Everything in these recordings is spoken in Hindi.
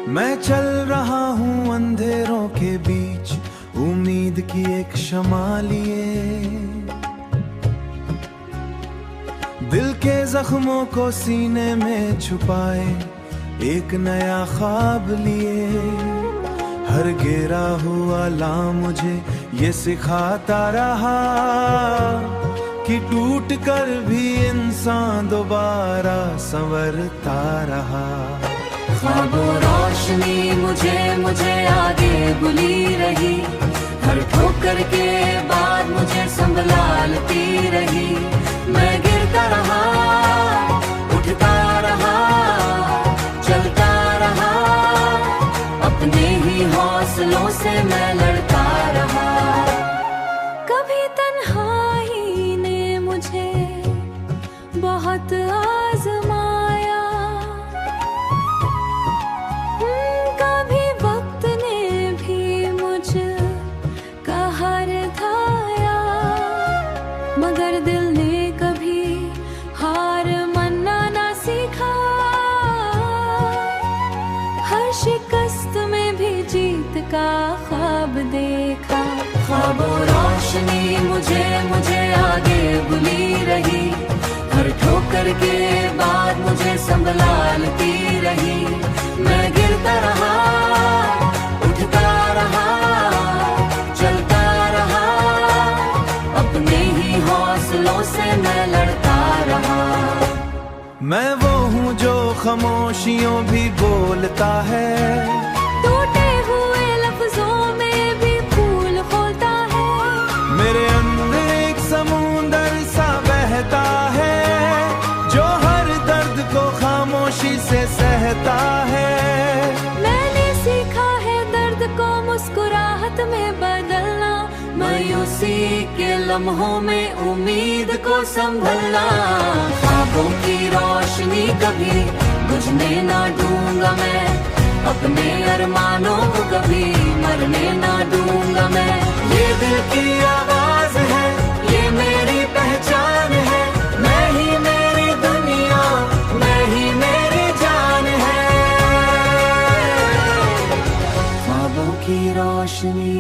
मैं चल रहा हूँ अंधेरों के बीच, उम्मीद की एक शमा लिए। दिल के जख्मों को सीने में छुपाए, एक नया ख्वाब लिए। हर गिरा हुआ लाम मुझे ये सिखाता रहा कि टूट कर भी इंसान दोबारा संवरता रहा। ख्वाबों रोशनी मुझे आगे बुली रही, हर ठोकर के बाद मुझे संभलाती रही। मैं गिरता रहा, उठता रहा, चलता रहा, अपने ही हौसलों से मैं लड़ता रहा। कभी तन्हाई ने मुझे बहुत आजमाया, कभी वक्त ने भी मुझ का हार थाया, मगर दिल ने कभी हार मानना ना सीखा। हर शिकस्त में भी जीत का ख्वाब देखा। ख्वाबों रोशनी मुझे आगे बुली रही, हर ठोकर के बाद मुझे संभलाती रही। मैं गिरता रहा, उठता रहा, चलता रहा, अपने ही हौसलों से मैं लड़ता रहा। मैं वो हूँ जो खामोशियों भी बोलता है, टूटे हुए लफ्जों में भी फूल खोलता है। मेरे अंदर एक समुंदर सा बहता है, जो हर दर्द को खामोशी से सहता है। मैंने सीखा है दर्द को मुस्कुराहट में बदलना, मायूसी के लम्हों में उम्मीद को संभलना। ख्वाबों की रोशनी कभी बुझने ना दूंगा मैं, अपने अरमानों को कभी मरने ना दूंगा मैं। ये दिल की आवाज है, ये मेरी पहचान है, मैं ही मेरी दुनिया, मैं ही मेरी जान है। ख्वाबों की रोशनी।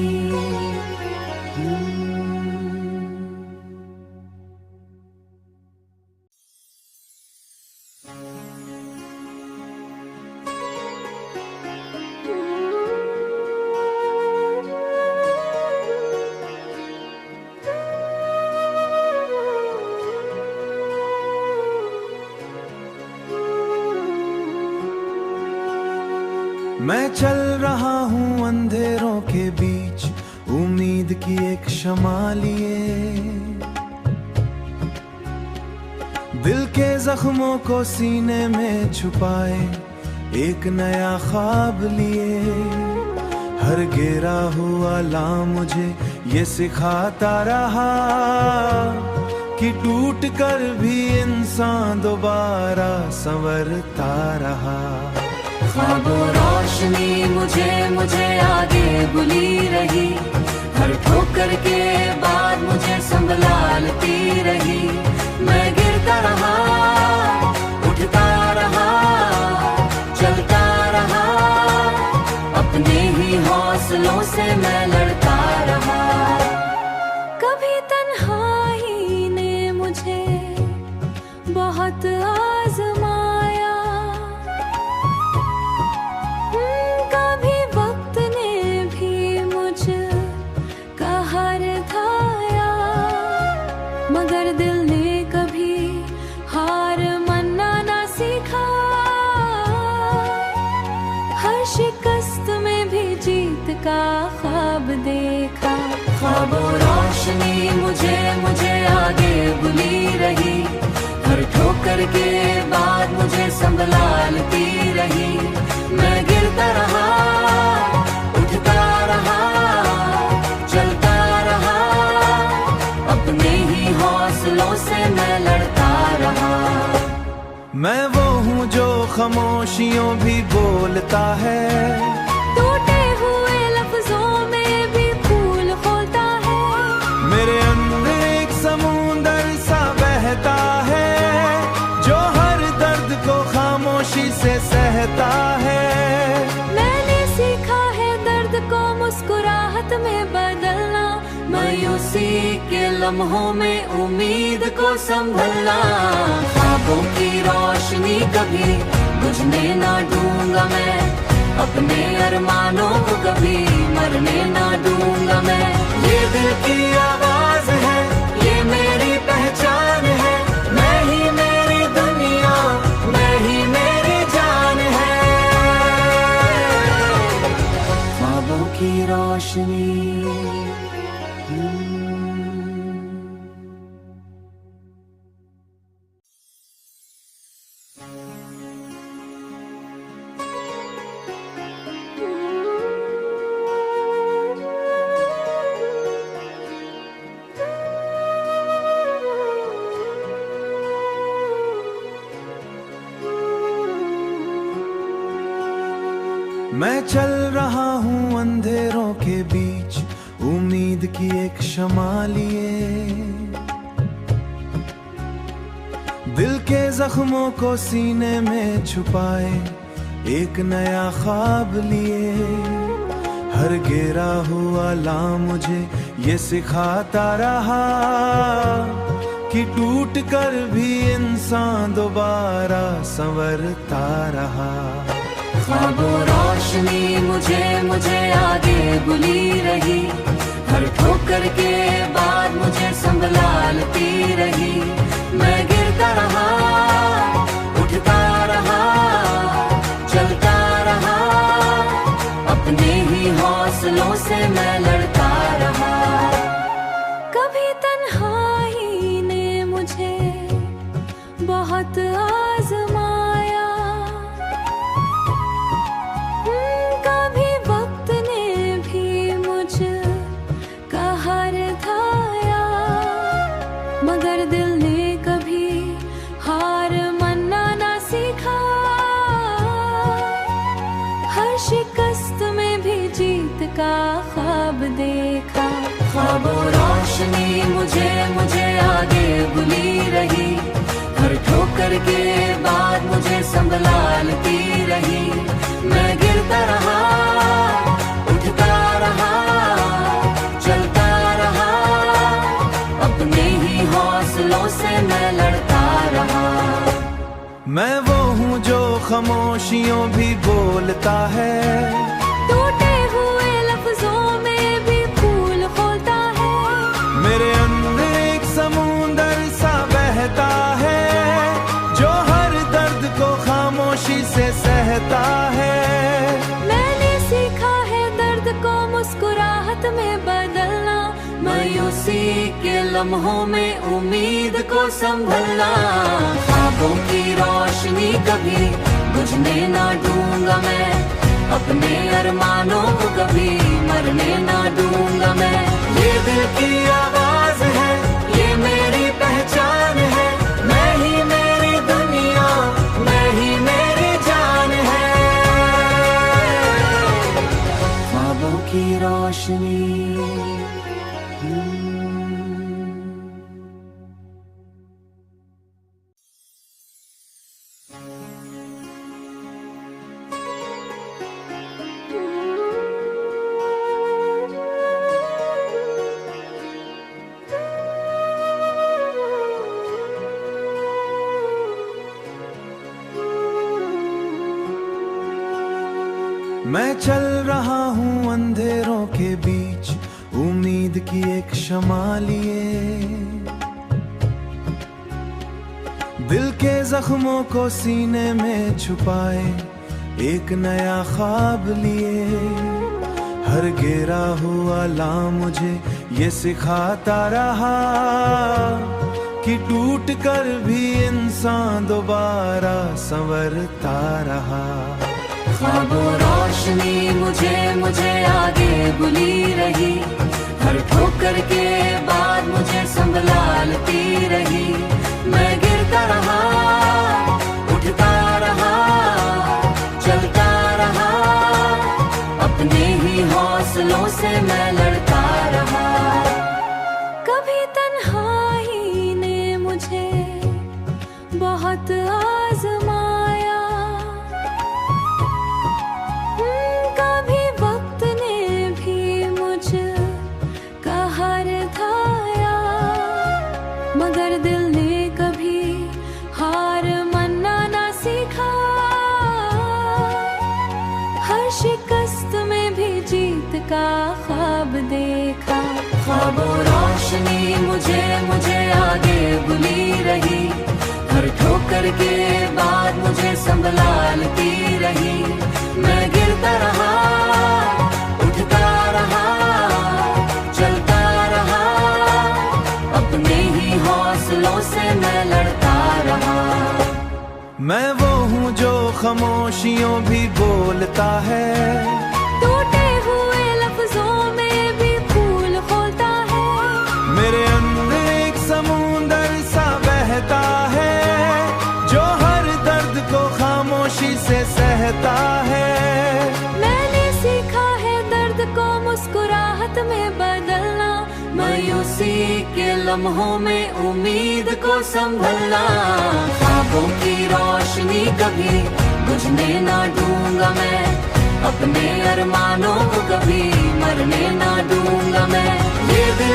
मैं चल रहा हूँ अंधेरों के बीच, उम्मीद की एक शमा लिए। दिल के जख्मों को सीने में छुपाए, एक नया ख्वाब लिए। हर गिरा हुआ लाम मुझे ये सिखाता रहा कि टूट कर भी इंसान दोबारा संवरता रहा। ख्वाबों रोशनी मुझे आगे बुली रही, हर ठोकर के बाद मुझे संभलाती रही। मैं गिरता रहा, उठता रहा, चलता रहा, अपने ही हौसलों से मैं लड़ता रहा। कभी तन्हाई ने मुझे बहुत आजमाया, कभी वक्त ने भी मुझ का हार थाया, मगर दिल ने कभी हार मानना ना सीखा। हर शिकस्त में भी जीत का ख्वाब देखा। ख्वाबों रोशनी मुझे आगे बुली रही, हर ठोकर के बाद मुझे संभलाती रही। मैं गिरता रहा, उठता रहा, चलता रहा, अपने ही हौसलों से मैं लड़ता रहा। मैं वो हूँ जो खामोशियों भी बोलता है, टूटे हुए लफ्जों में भी फूल खोलता है। मेरे अंदर एक समुंदर सा बहता है, जो हर दर्द को खामोशी से सहता है। मैं के लम्हों में उम्मीद को संभलना। ख्वाबों की रोशनी कभी बुझने ना दूंगा मैं, अपने अरमानों को कभी मरने ना दूंगा मैं। ये दिल की आवाज है, ये मेरी पहचान है, मैं ही मेरी दुनिया, मैं ही मेरी जान है। ख्वाबों की रोशनी मैं चल रहा हूँ अंधेरों के बीच, उम्मीद की एक शमा लिए। दिल के जख्मों को सीने में छुपाए, एक नया ख्वाब लिए। हर गिरा हुआ ला मुझे ये सिखाता रहा कि टूट कर भी इंसान दोबारा संवरता रहा। ख्वाबों रोशनी मुझे आगे बुली रही, हर ठोकर के बाद मुझे संभलाती रही। मैं गिरता रहा, उठता रहा, चलता रहा, अपने ही हौसलों से मैं लड़ता रहा। कभी तन्हाई ने मुझे बहुत आजमाया, कभी वक्त ने भी मुझका हार थाया, मगर दिल ने कभी हार मानना ना सीखा। हर शिकस्त में भी जीत का ख्वाब देखा। ख्वाबों रोशनी मुझे आगे बुली रही, हर ठोकर के बाद मुझे संभलाती रही। मैं गिरता रहा, उठता रहा, चलता रहा, अपने ही हौसलों से मैं लड़ता रहा। मैं वो हूँ जो खामोशियों भी बोलता है, टूटे हुए लफ्जों में भी फूल खोलता है। मेरे अंदर एक समुंदर सा बहता है, जो हर दर्द को खामोशी से सहता है। मैंने सीखा है दर्द को मुस्कुराहट में बदलना, मायूसी के लम्हों में उम्मीद को संभलना। ख्वाबों की रोशनी कभी बुझने ना दूंगा मैं, अपने अरमानों को कभी मरने ना दूंगा मैं। ये दिल की आवाज है, ये मेरी पहचान है, मैं ही मेरी दुनिया, मैं ही मेरी जान है। ख्वाबों की रोशनी मैं चल रहा हूँ अंधेरों के बीच, उम्मीद की एक शमा लिए। दिल के जख्मों को सीने में छुपाए, एक नया ख्वाब लिए। हर गिरा हुआ ला मुझे ये सिखाता रहा कि टूट कर भी इंसान दोबारा संवरता रहा। ख्वाबों रोशनी मुझे आगे बुली रही, हर ठोकर के बाद मुझे संभलाती रही। मैं गिरता रहा, उठता रहा, चलता रहा, अपने ही हौसलों से मैं लड़ता रहा। कभी तन्हाई ने मुझे बहुत आजमाया, कभी वक्त ने भी मुझका हार थाया, वो रोशनी मुझे मुझे आगे बुली रही, हर ठोकर के बाद मुझे संभलाती रही। मैं गिरता रहा, उठता रहा, चलता रहा, अपने ही हौसलों से मैं लड़ता रहा। मैं वो हूँ जो खामोशियों भी बोलता है, टूटे हुए लफ्जों में भी फूल खोलता है। मेरे अंदर एक समुंदर सा बहता है, जो हर दर्द को खामोशी से सहता है। मैंने सीखा है दर्द को मुस्कुराहट में बदलना, मायूसी के लम्हों में उम्मीद को संभलना। ख्वाबों की रोशनी कभी बुझने ना दूंगा मैं, अपने अरमानों को कभी मरने ना दूंगा मैं। ये दिल